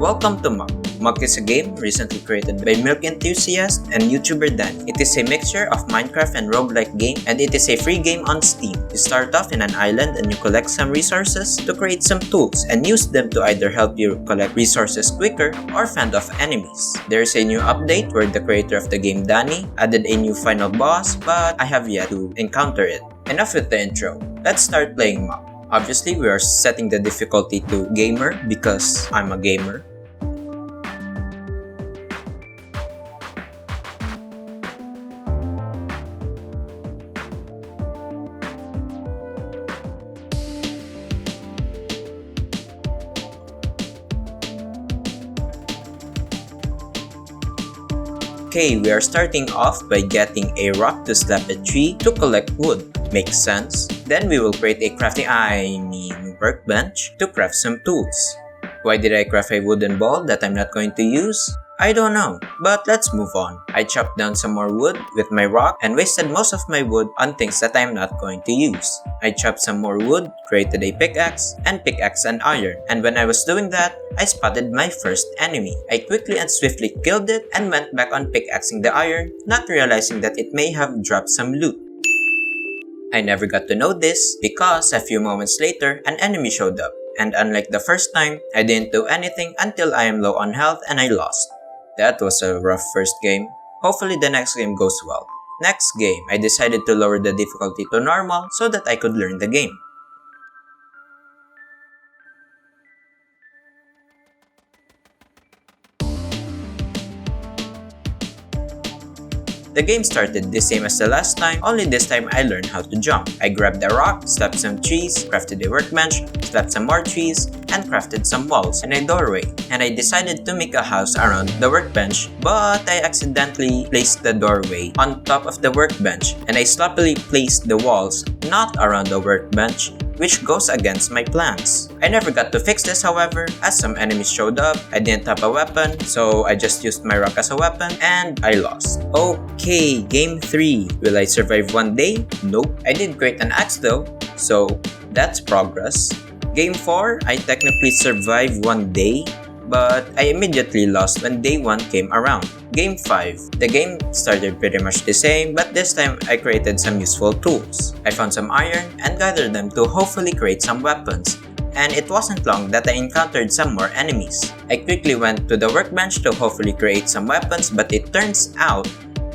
Welcome to Muck. Muck is a game recently created by Milk enthusiast and Youtuber Dani. It is a mixture of Minecraft and roguelike game, and it is a free game on Steam. You start off in an island and you collect some resources to create some tools and use them to either help you collect resources quicker or fend off enemies. There is a new update where the creator of the game, Dani, added a new final boss, but I have yet to encounter it. Enough with the intro. Let's start playing Muck. Obviously, we are setting the difficulty to gamer because I'm a gamer. Okay, we are starting off by getting a rock to slap a tree to collect wood. Makes sense. Then we will create a workbench to craft some tools. Why did I craft a wooden ball that I'm not going to use? I don't know, but let's move on. I chopped down some more wood with my rock and wasted most of my wood on things that I'm not going to use. I chopped some more wood, created a pickaxe, and pickaxe and iron. And when I was doing that, I spotted my first enemy. I quickly and swiftly killed it and went back on pickaxing the iron, not realizing that it may have dropped some loot. I never got to know this because a few moments later, an enemy showed up. And unlike the first time, I didn't do anything until I am low on health and I lost. That was a rough first game. Hopefully the next game goes well. Next game, I decided to lower the difficulty to normal so that I could learn the game. The game started the same as the last time, only this time I learned how to jump. I grabbed a rock, slapped some trees, crafted a workbench, slapped some more trees, and crafted some walls and a doorway. And I decided to make a house around the workbench, but I accidentally placed the doorway on top of the workbench, and I sloppily placed the walls not around the workbench, which goes against my plans. I never got to fix this, however, as some enemies showed up. I didn't have a weapon, so I just used my rock as a weapon, and I lost. Okay, game 3. Will I survive one day? Nope. I did create an axe though, so that's progress. Game 4, I technically survived one day, but I immediately lost when day 1 came around. Game 5. The game started pretty much the same, but this time I created some useful tools. I found some iron and gathered them to hopefully create some weapons. And it wasn't long that I encountered some more enemies. I quickly went to the workbench to hopefully create some weapons, but it turns out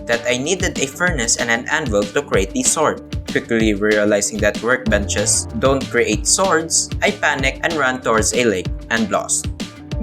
that I needed a furnace and an anvil to create the sword. Quickly realizing that workbenches don't create swords, I panicked and ran towards a lake and lost.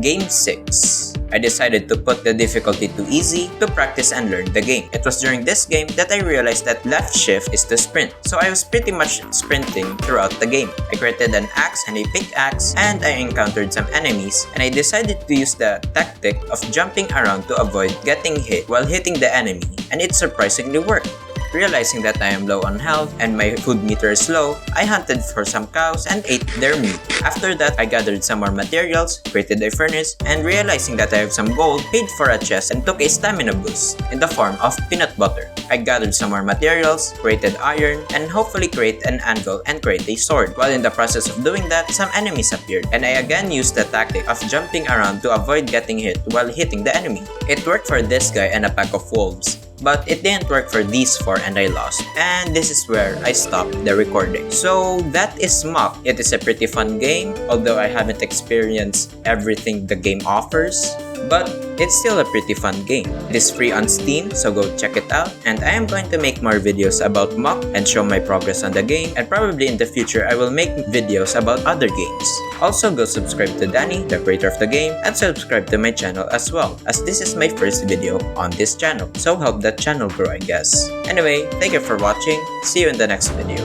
Game 6. I decided to put the difficulty to easy to practice and learn the game. It was during this game that I realized that left shift is to sprint, so I was pretty much sprinting throughout the game. I created an axe and a pickaxe, and I encountered some enemies, and I decided to use the tactic of jumping around to avoid getting hit while hitting the enemy, and it surprisingly worked. Realizing that I am low on health and my food meter is low, I hunted for some cows and ate their meat. After that, I gathered some more materials, created a furnace, and realizing that I have some gold, paid for a chest and took a stamina boost in the form of peanut butter. I gathered some more materials, created iron, and hopefully create an anvil and create a sword. While in the process of doing that, some enemies appeared, and I again used the tactic of jumping around to avoid getting hit while hitting the enemy. It worked for this guy and a pack of wolves, but it didn't work for these 4 and I lost. And this is where I stopped the recording. So that is Muck. It is a pretty fun game, although I haven't experienced everything the game offers, but it's still a pretty fun game. It is free on Steam, so go check it out. And I am going to make more videos about Muck and show my progress on the game, and probably in the future I will make videos about other games. Also go subscribe to Dani, the creator of the game, and subscribe to my channel as well, as this is my first video on this channel, so help that channel grow, I guess. Anyway, thank you for watching. See you in the next video.